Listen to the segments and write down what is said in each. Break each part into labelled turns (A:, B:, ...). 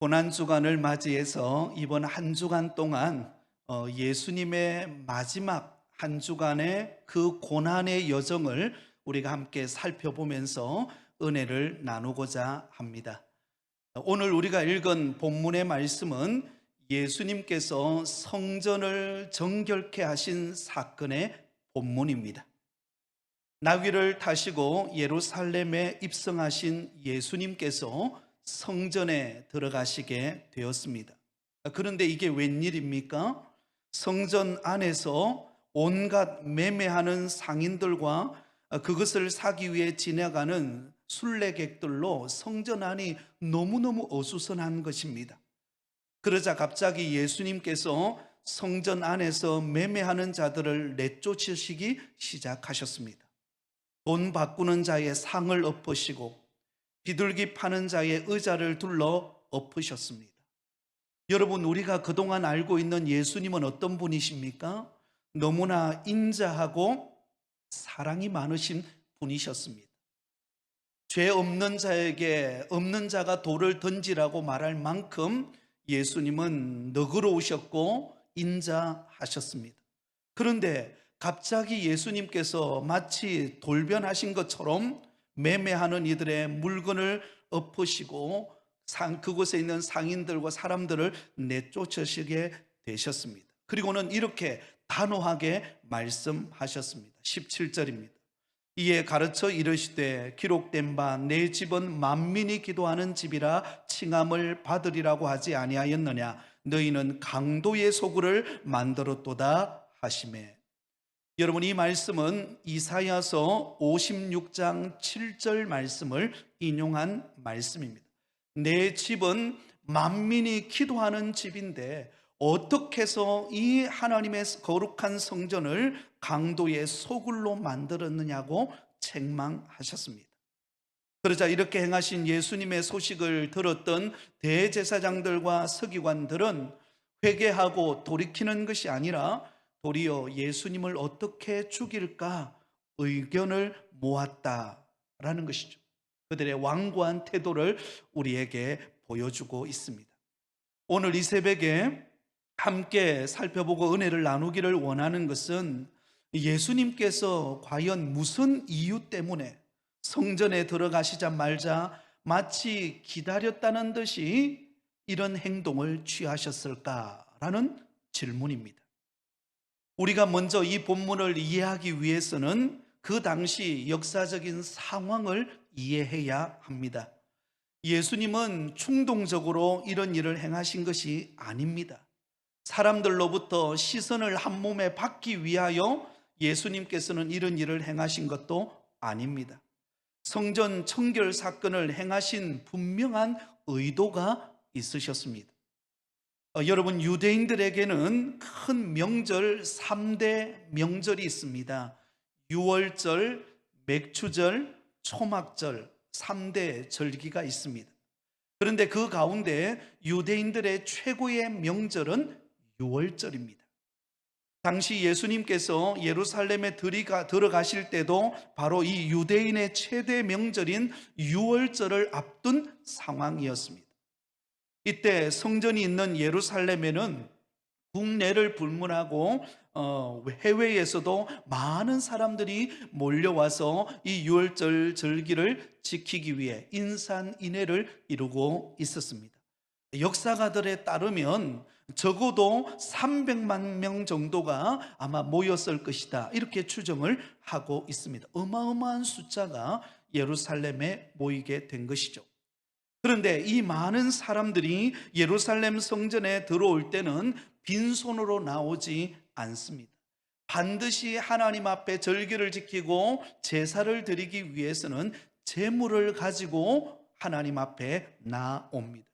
A: 고난주간을 맞이해서 이번 한 주간 동안 예수님의 마지막 한 주간의 그 고난의 여정을 우리가 함께 살펴보면서 은혜를 나누고자 합니다. 오늘 우리가 읽은 본문의 말씀은 예수님께서 성전을 정결케 하신 사건의 본문입니다. 나귀를 타시고 예루살렘에 입성하신 예수님께서 성전에 들어가시게 되었습니다. 그런데 이게 웬일입니까? 성전 안에서 온갖 매매하는 상인들과 그것을 사기 위해 지나가는 순례객들로 성전 안이 너무너무 어수선한 것입니다. 그러자 갑자기 예수님께서 성전 안에서 매매하는 자들을 내쫓으시기 시작하셨습니다. 돈 바꾸는 자의 상을 엎으시고 비둘기 파는 자의 의자를 둘러 엎으셨습니다. 여러분, 우리가 그동안 알고 있는 예수님은 어떤 분이십니까? 너무나 인자하고 사랑이 많으신 분이셨습니다. 죄 없는 자에게 없는 자가 돌을 던지라고 말할 만큼 예수님은 너그러우셨고 인자하셨습니다. 그런데 갑자기 예수님께서 마치 돌변하신 것처럼 매매하는 이들의 물건을 엎으시고 그곳에 있는 상인들과 사람들을 내쫓으시게 되셨습니다. 그리고는 이렇게 단호하게 말씀하셨습니다. 17절입니다. 이에 가르쳐 이르시되 기록된 바 내 집은 만민이 기도하는 집이라 칭함을 받으리라고 하지 아니하였느냐. 너희는 강도의 소굴을 만들었도다 하시매. 여러분, 이 말씀은 이사야서 56장 7절 말씀을 인용한 말씀입니다. 내 집은 만민이 기도하는 집인데 어떻게 해서 이 하나님의 거룩한 성전을 강도의 소굴로 만들었느냐고 책망하셨습니다. 그러자 이렇게 행하신 예수님의 소식을 들었던 대제사장들과 서기관들은 회개하고 돌이키는 것이 아니라 도리어 예수님을 어떻게 죽일까 의견을 모았다라는 것이죠. 그들의 완고한 태도를 우리에게 보여주고 있습니다. 오늘 이 새벽에 함께 살펴보고 은혜를 나누기를 원하는 것은 예수님께서 과연 무슨 이유 때문에 성전에 들어가시자마자 마치 기다렸다는 듯이 이런 행동을 취하셨을까라는 질문입니다. 우리가 먼저 이 본문을 이해하기 위해서는 그 당시 역사적인 상황을 이해해야 합니다. 예수님은 충동적으로 이런 일을 행하신 것이 아닙니다. 사람들로부터 시선을 한 몸에 받기 위하여 예수님께서는 이런 일을 행하신 것도 아닙니다. 성전 청결 사건을 행하신 분명한 의도가 있으셨습니다. 여러분, 유대인들에게는 큰 명절 3대 명절이 있습니다. 유월절, 맥추절, 초막절 3대 절기가 있습니다. 그런데 그 가운데 유대인들의 최고의 명절은 유월절입니다. 당시 예수님께서 예루살렘에 들어가실 때도 바로 이 유대인의 최대 명절인 유월절을 앞둔 상황이었습니다. 이때 성전이 있는 예루살렘에는 국내를 불문하고 해외에서도 많은 사람들이 몰려와서 이 유월절 절기를 지키기 위해 인산인해를 이루고 있었습니다. 역사가들에 따르면 적어도 300만 명 정도가 아마 모였을 것이다, 이렇게 추정을 하고 있습니다. 어마어마한 숫자가 예루살렘에 모이게 된 것이죠. 그런데 이 많은 사람들이 예루살렘 성전에 들어올 때는 빈손으로 나오지 않습니다. 반드시 하나님 앞에 절기를 지키고 제사를 드리기 위해서는 제물을 가지고 하나님 앞에 나옵니다.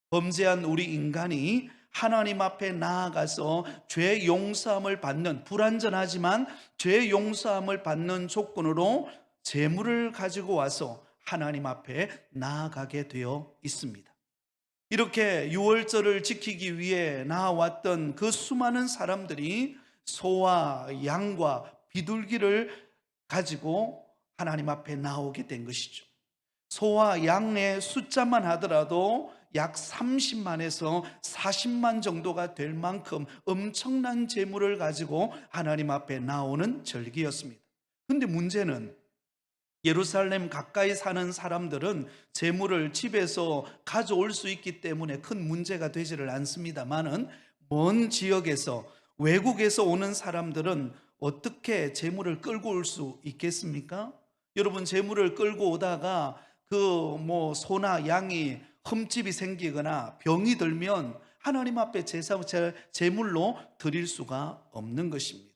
A: 범죄한 우리 인간이 하나님 앞에 나아가서 죄 용서함을 받는, 불완전하지만 죄 용서함을 받는 조건으로 제물을 가지고 와서 하나님 앞에 나아가게 되어 있습니다. 이렇게 유월절을 지키기 위해 나아왔던 그 수많은 사람들이 소와 양과 비둘기를 가지고 하나님 앞에 나오게 된 것이죠. 소와 양의 숫자만 하더라도 약 30만에서 40만 정도가 될 만큼 엄청난 재물을 가지고 하나님 앞에 나오는 절기였습니다. 근데 문제는 예루살렘 가까이 사는 사람들은 재물을 집에서 가져올 수 있기 때문에 큰 문제가 되지를 않습니다만은, 먼 지역에서, 외국에서 오는 사람들은 어떻게 재물을 끌고 올 수 있겠습니까? 여러분, 재물을 끌고 오다가 소나 양이 흠집이 생기거나 병이 들면 하나님 앞에 제물로 드릴 수가 없는 것입니다.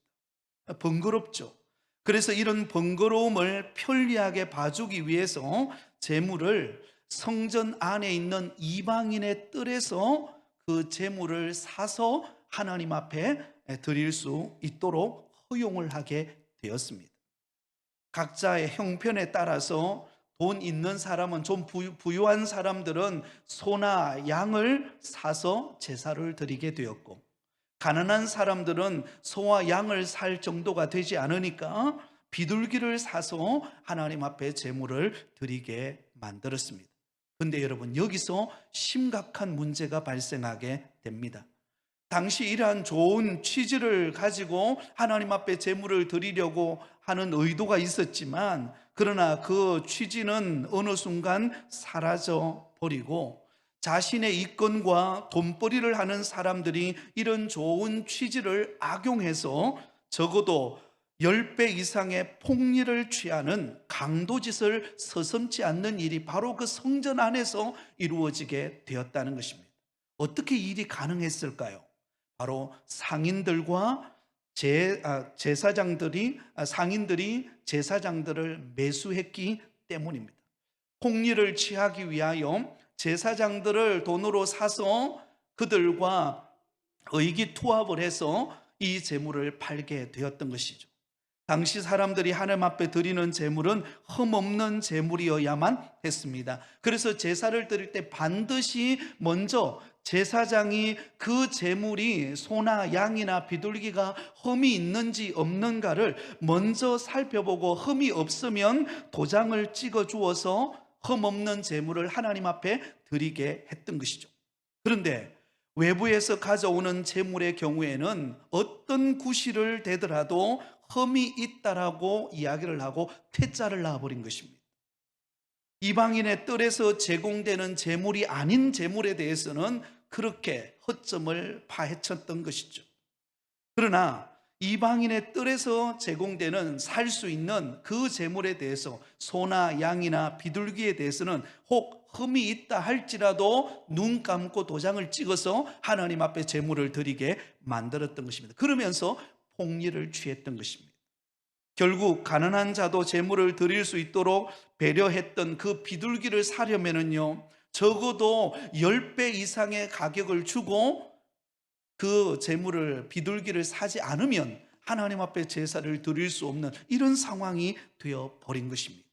A: 번거롭죠. 그래서 이런 번거로움을 편리하게 봐주기 위해서 제물을 성전 안에 있는 이방인의 뜰에서 그 제물을 사서 하나님 앞에 드릴 수 있도록 허용을 하게 되었습니다. 각자의 형편에 따라서 돈 있는 사람은, 좀 부유한 사람들은 소나 양을 사서 제사를 드리게 되었고, 가난한 사람들은 소와 양을 살 정도가 되지 않으니까 비둘기를 사서 하나님 앞에 제물을 드리게 만들었습니다. 그런데 여러분, 여기서 심각한 문제가 발생하게 됩니다. 당시 이러한 좋은 취지를 가지고 하나님 앞에 제물을 드리려고 하는 의도가 있었지만, 그러나 그 취지는 어느 순간 사라져 버리고, 자신의 이권과 돈벌이를 하는 사람들이 이런 좋은 취지를 악용해서 적어도 10배 이상의 폭리를 취하는 강도짓을 서슴지 않는 일이 바로 그 성전 안에서 이루어지게 되었다는 것입니다. 어떻게 이 일이 가능했을까요? 바로 상인들과 상인들이 제사장들을 매수했기 때문입니다. 폭리를 취하기 위하여 제사장들을 돈으로 사서 그들과 의기투합을 해서 이 제물을 팔게 되었던 것이죠. 당시 사람들이 하나님 앞에 드리는 제물은 흠없는 제물이어야만 했습니다. 그래서 제사를 드릴 때 반드시 먼저 제사장이 그 제물이 소나 양이나 비둘기가 흠이 있는지 없는가를 먼저 살펴보고, 흠이 없으면 도장을 찍어 주어서 흠없는 제물을 하나님 앞에 드리게 했던 것이죠. 그런데 외부에서 가져오는 제물의 경우에는 어떤 구실을 대더라도 흠이 있다라고 이야기를 하고 퇴짜를 놔버린 것입니다. 이방인의 뜰에서 제공되는 제물이 아닌 제물에 대해서는 그렇게 허점을 파헤쳤던 것이죠. 그러나 이방인의 뜰에서 제공되는 살 수 있는 그 제물에 대해서, 소나 양이나 비둘기에 대해서는 혹 흠이 있다 할지라도 눈 감고 도장을 찍어서 하나님 앞에 제물을 드리게 만들었던 것입니다. 그러면서 폭리를 취했던 것입니다. 결국 가난한 자도 제물을 드릴 수 있도록 배려했던 그 비둘기를 사려면은요, 적어도 10배 이상의 가격을 주고 그 제물을, 비둘기를 사지 않으면 하나님 앞에 제사를 드릴 수 없는 이런 상황이 되어버린 것입니다.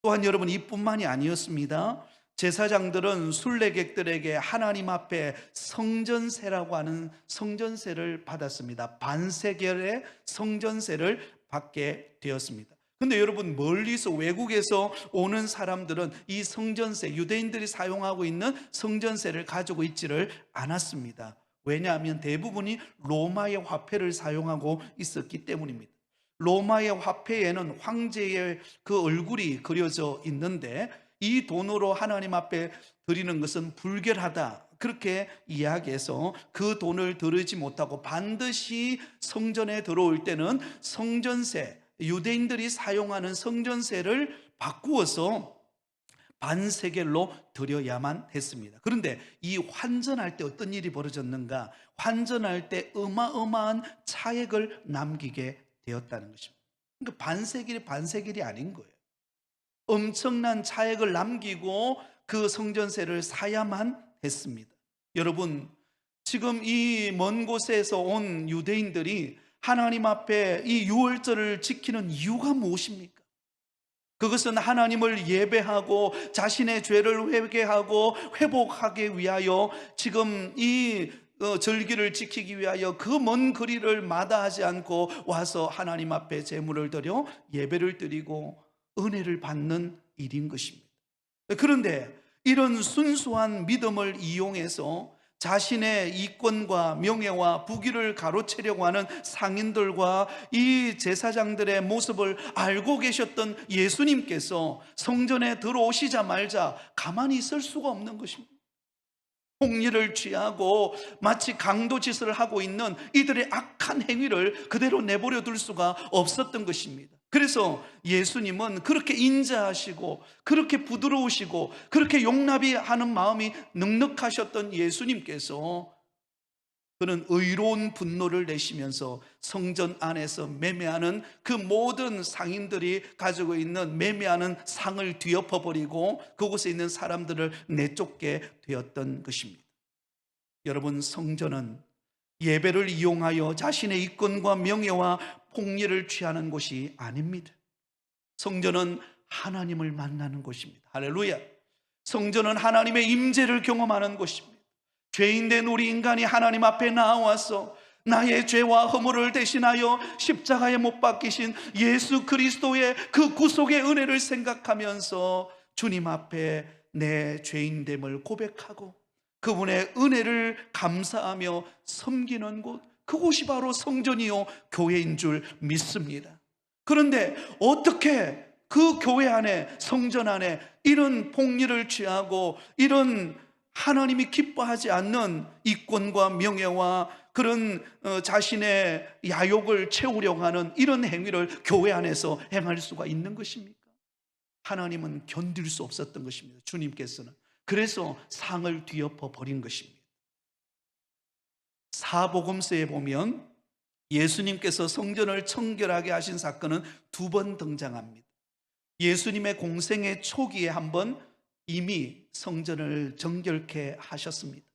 A: 또한 여러분, 이뿐만이 아니었습니다. 제사장들은 순례객들에게 하나님 앞에 성전세라고 하는 성전세를 받았습니다. 반세겔의 성전세를 받게 되었습니다. 근데 여러분, 멀리서, 외국에서 오는 사람들은 이 성전세, 유대인들이 사용하고 있는 성전세를 가지고 있지를 않았습니다. 왜냐하면 대부분이 로마의 화폐를 사용하고 있었기 때문입니다. 로마의 화폐에는 황제의 그 얼굴이 그려져 있는데, 이 돈으로 하나님 앞에 드리는 것은 불결하다, 그렇게 이야기해서 그 돈을 들이지 못하고 반드시 성전에 들어올 때는 성전세, 유대인들이 사용하는 성전세를 바꾸어서 반세겔로 드려야만 했습니다. 그런데 이 환전할 때 어떤 일이 벌어졌는가? 환전할 때 어마어마한 차액을 남기게 되었다는 것입니다. 그러니까 반세겔이 아닌 거예요. 엄청난 차액을 남기고 그 성전세를 사야만 했습니다. 여러분, 지금 이 먼 곳에서 온 유대인들이 하나님 앞에 이 유월절을 지키는 이유가 무엇입니까? 그것은 하나님을 예배하고 자신의 죄를 회개하고 회복하기 위하여 지금 이 절기를 지키기 위하여 그 먼 거리를 마다하지 않고 와서 하나님 앞에 제물을 드려 예배를 드리고 은혜를 받는 일인 것입니다. 그런데 이런 순수한 믿음을 이용해서 자신의 이권과 명예와 부귀를 가로채려고 하는 상인들과 이 제사장들의 모습을 알고 계셨던 예수님께서 성전에 들어오시자마자 가만히 있을 수가 없는 것입니다. 폭리를 취하고 마치 강도짓을 하고 있는 이들의 악한 행위를 그대로 내버려 둘 수가 없었던 것입니다. 그래서 예수님은 그렇게 인자하시고 그렇게 부드러우시고 그렇게 용납이 하는 마음이 넉넉하셨던 예수님께서 그는 의로운 분노를 내시면서 성전 안에서 매매하는 그 모든 상인들이 가지고 있는 매매하는 상을 뒤엎어버리고 그곳에 있는 사람들을 내쫓게 되었던 것입니다. 여러분, 성전은 예배를 이용하여 자신의 이권과 명예와 폭리를 취하는 곳이 아닙니다. 성전은 하나님을 만나는 곳입니다. 할렐루야. 성전은 하나님의 임재를 경험하는 곳입니다. 죄인된 우리 인간이 하나님 앞에 나와서 나의 죄와 허물을 대신하여 십자가에 못 박히신 예수 그리스도의 그 구속의 은혜를 생각하면서 주님 앞에 내 죄인됨을 고백하고 그분의 은혜를 감사하며 섬기는 곳, 그곳이 바로 성전이요 교회인 줄 믿습니다. 그런데 어떻게 그 교회 안에, 성전 안에 이런 폭리를 취하고 이런 하나님이 기뻐하지 않는 이권과 명예와 그런 자신의 야욕을 채우려고 하는 이런 행위를 교회 안에서 행할 수가 있는 것입니까? 하나님은 견딜 수 없었던 것입니다. 주님께서는. 그래서 상을 뒤엎어 버린 것입니다. 사복음서에 보면 예수님께서 성전을 청결하게 하신 사건은 2번 등장합니다. 예수님의 공생의 초기에 한번 이미 성전을 정결케 하셨습니다.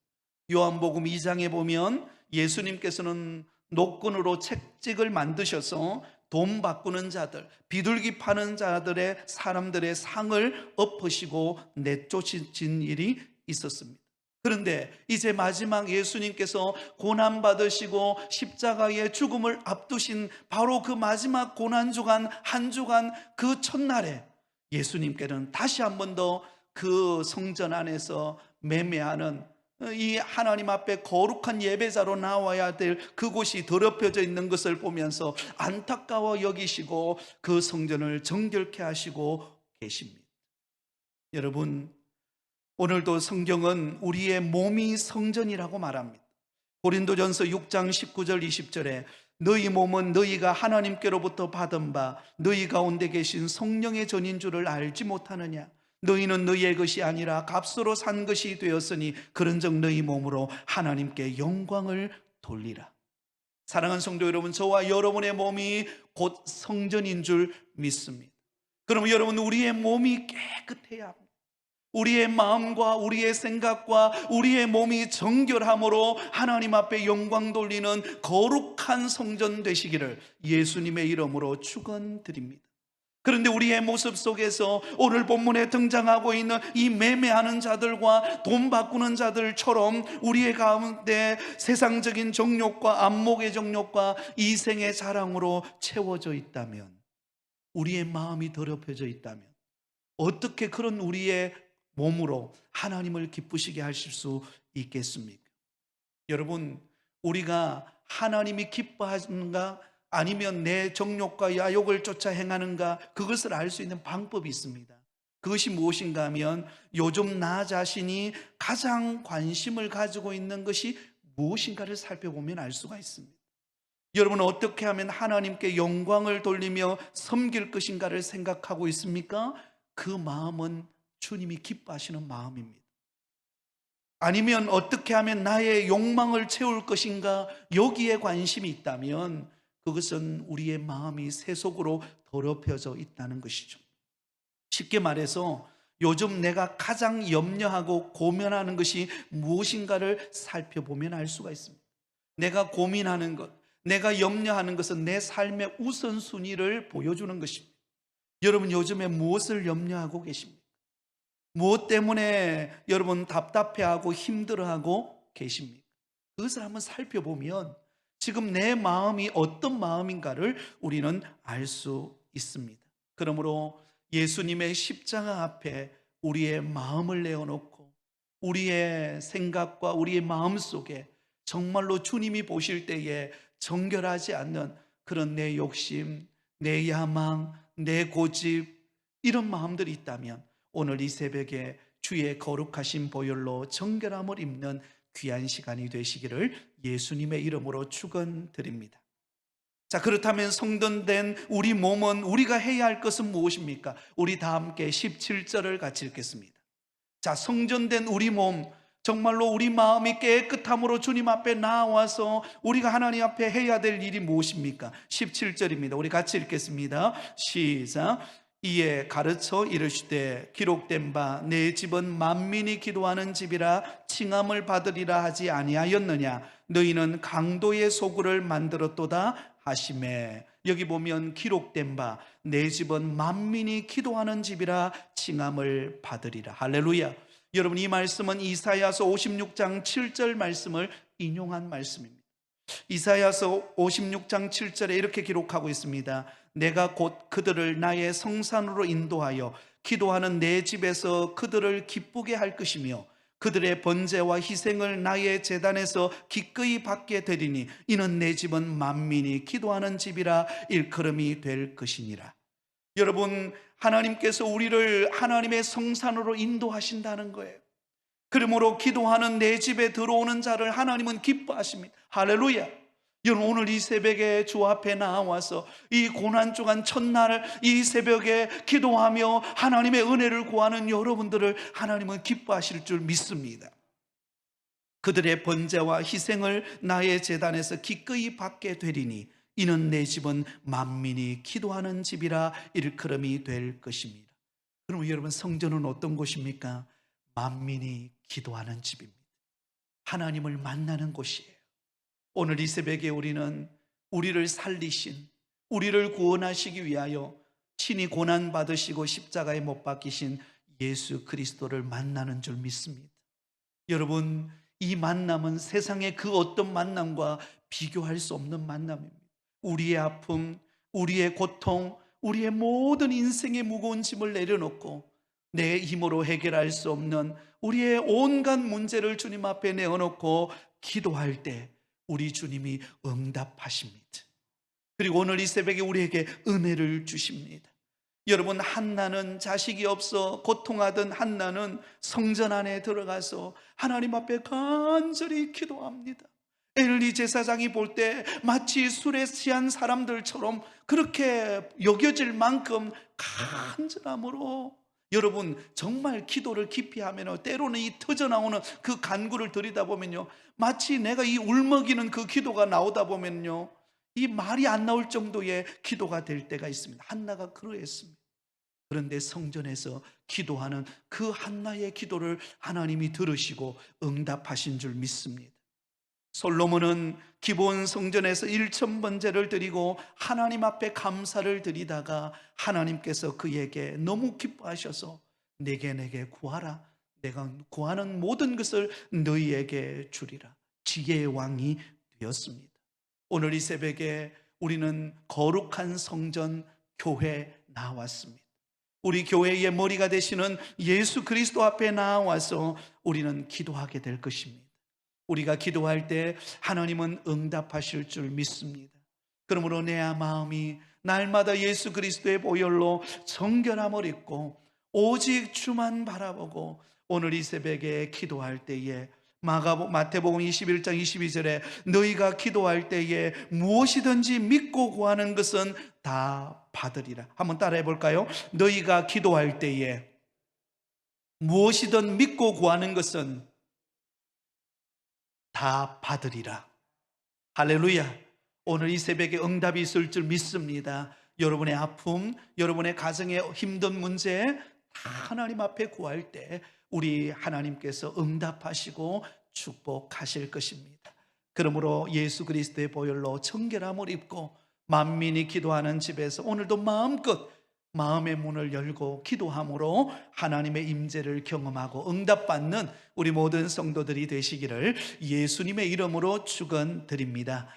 A: 요한복음 2장에 보면 예수님께서는 노끈으로 채찍을 만드셔서 돈 바꾸는 자들, 비둘기 파는 자들의 사람들의 상을 엎으시고 내쫓으신 일이 있었습니다. 그런데 이제 마지막 예수님께서 고난받으시고 십자가의 죽음을 앞두신 바로 그 마지막 고난주간 한 주간 그 첫날에 예수님께는 다시 한 번 더 그 성전 안에서 매매하는 이 하나님 앞에 거룩한 예배자로 나와야 될 그곳이 더럽혀져 있는 것을 보면서 안타까워 여기시고 그 성전을 정결케 하시고 계십니다. 여러분, 오늘도 성경은 우리의 몸이 성전이라고 말합니다. 고린도전서 6장 19절 20절에 너희 몸은 너희가 하나님께로부터 받은 바 너희 가운데 계신 성령의 전인 줄을 알지 못하느냐. 너희는 너희의 것이 아니라 값으로 산 것이 되었으니 그런즉 너희 몸으로 하나님께 영광을 돌리라. 사랑하는 성도 여러분, 저와 여러분의 몸이 곧 성전인 줄 믿습니다. 그러면 여러분, 우리의 몸이 깨끗해야 합니다. 우리의 마음과 우리의 생각과 우리의 몸이 정결함으로 하나님 앞에 영광 돌리는 거룩한 성전 되시기를 예수님의 이름으로 축원드립니다. 그런데 우리의 모습 속에서 오늘 본문에 등장하고 있는 이 매매하는 자들과 돈 바꾸는 자들처럼 우리의 가운데 세상적인 정욕과 안목의 정욕과 이생의 자랑으로 채워져 있다면, 우리의 마음이 더럽혀져 있다면 어떻게 그런 우리의 몸으로 하나님을 기쁘시게 하실 수 있겠습니까? 여러분, 우리가 하나님이 기뻐하는가 아니면 내 정욕과 야욕을 쫓아 행하는가, 그것을 알 수 있는 방법이 있습니다. 그것이 무엇인가 하면 요즘 나 자신이 가장 관심을 가지고 있는 것이 무엇인가를 살펴보면 알 수가 있습니다. 여러분, 어떻게 하면 하나님께 영광을 돌리며 섬길 것인가를 생각하고 있습니까? 그 마음은 주님이 기뻐하시는 마음입니다. 아니면 어떻게 하면 나의 욕망을 채울 것인가, 여기에 관심이 있다면 그것은 우리의 마음이 세속으로 더럽혀져 있다는 것이죠. 쉽게 말해서 요즘 내가 가장 염려하고 고민하는 것이 무엇인가를 살펴보면 알 수가 있습니다. 내가 고민하는 것, 내가 염려하는 것은 내 삶의 우선순위를 보여주는 것입니다. 여러분, 요즘에 무엇을 염려하고 계십니까? 무엇 때문에 여러분 답답해하고 힘들어하고 계십니까? 그것을 한번 살펴보면 지금 내 마음이 어떤 마음인가를 우리는 알 수 있습니다. 그러므로 예수님의 십자가 앞에 우리의 마음을 내어놓고 우리의 생각과 우리의 마음 속에 정말로 주님이 보실 때에 정결하지 않는 그런 내 욕심, 내 야망, 내 고집, 이런 마음들이 있다면 오늘 이 새벽에 주의 거룩하신 보혈로 정결함을 입는 귀한 시간이 되시기를 예수님의 이름으로 축원드립니다. 자, 그렇다면 성전된 우리 몸은 우리가 해야 할 것은 무엇입니까? 우리 다 함께 17절을 같이 읽겠습니다. 자, 성전된 우리 몸, 정말로 우리 마음이 깨끗함으로 주님 앞에 나와서 우리가 하나님 앞에 해야 될 일이 무엇입니까? 17절입니다. 우리 같이 읽겠습니다. 시작. 이에 가르쳐 이르시되 기록된 바 내 집은 만민이 기도하는 집이라 칭함을 받으리라 하지 아니하였느냐? 너희는 강도의 소굴을 만들었도다 하시매. 여기 보면 기록된 바 내 집은 만민이 기도하는 집이라 칭함을 받으리라. 할렐루야. 여러분, 이 말씀은 이사야서 56장 7절 말씀을 인용한 말씀입니다. 이사야서 56장 7절에 이렇게 기록하고 있습니다. 내가 곧 그들을 나의 성산으로 인도하여 기도하는 내 집에서 그들을 기쁘게 할 것이며 그들의 번제와 희생을 나의 제단에서 기꺼이 받게 되리니 이는 내 집은 만민이 기도하는 집이라 일컬음이 될 것이니라. 여러분, 하나님께서 우리를 하나님의 성산으로 인도하신다는 거예요. 그러므로 기도하는 내 집에 들어오는 자를 하나님은 기뻐하십니다. 할렐루야. 여러분, 오늘 이 새벽에 주 앞에 나와서 이 고난주간 첫날 이 새벽에 기도하며 하나님의 은혜를 구하는 여러분들을 하나님은 기뻐하실 줄 믿습니다. 그들의 번제와 희생을 나의 제단에서 기꺼이 받게 되리니 이는 내 집은 만민이 기도하는 집이라 일컬음이 될 것입니다. 그럼 여러분, 성전은 어떤 곳입니까? 만민이 기도하는 집입니다. 하나님을 만나는 곳이에요. 오늘 이 새벽에 우리는 우리를 살리신, 우리를 구원하시기 위하여 친히 고난받으시고 십자가에 못 박히신 예수 그리스도를 만나는 줄 믿습니다. 여러분, 이 만남은 세상의 그 어떤 만남과 비교할 수 없는 만남입니다. 우리의 아픔, 우리의 고통, 우리의 모든 인생의 무거운 짐을 내려놓고 내 힘으로 해결할 수 없는 우리의 온갖 문제를 주님 앞에 내어놓고 기도할 때 우리 주님이 응답하십니다. 그리고 오늘 이 새벽에 우리에게 은혜를 주십니다. 여러분, 한나는 자식이 없어 고통하던 한나는 성전 안에 들어가서 하나님 앞에 간절히 기도합니다. 엘리 제사장이 볼 때 마치 술에 취한 사람들처럼 그렇게 여겨질 만큼 간절함으로, 여러분, 정말 기도를 깊이 하면 때로는 이 터져나오는 그 간구를 들이다보면요, 마치 내가 이 울먹이는 그 기도가 나오다 보면요, 이 말이 안 나올 정도의 기도가 될 때가 있습니다. 한나가 그러했습니다. 그런데 성전에서 기도하는 그 한나의 기도를 하나님이 들으시고 응답하신 줄 믿습니다. 솔로몬은 기본 성전에서 1000번제를 드리고 하나님 앞에 감사를 드리다가 하나님께서 그에게 너무 기뻐하셔서 내게 구하라, 내가 구하는 모든 것을 너희에게 주리라, 지혜의 왕이 되었습니다. 오늘 이 새벽에 우리는 거룩한 성전 교회 나왔습니다. 우리 교회의 머리가 되시는 예수 그리스도 앞에 나와서 우리는 기도하게 될 것입니다. 우리가 기도할 때 하나님은 응답하실 줄 믿습니다. 그러므로 내 마음이 날마다 예수 그리스도의 보혈로 정결함을 입고 오직 주만 바라보고 오늘 이 새벽에 기도할 때에 마태복음 21장 22절에 너희가 기도할 때에 무엇이든지 믿고 구하는 것은 다 받으리라. 한번 따라해 볼까요? 너희가 기도할 때에 무엇이든 믿고 구하는 것은 다 받으리라. 할렐루야. 오늘 이 새벽에 응답이 있을 줄 믿습니다. 여러분의 아픔, 여러분의 가정의 힘든 문제 다 하나님 앞에 구할 때 우리 하나님께서 응답하시고 축복하실 것입니다. 그러므로 예수 그리스도의 보혈로 정결함을 입고 만민이 기도하는 집에서 오늘도 마음껏 마음의 문을 열고 기도함으로 하나님의 임재를 경험하고 응답받는 우리 모든 성도들이 되시기를 예수님의 이름으로 축원드립니다.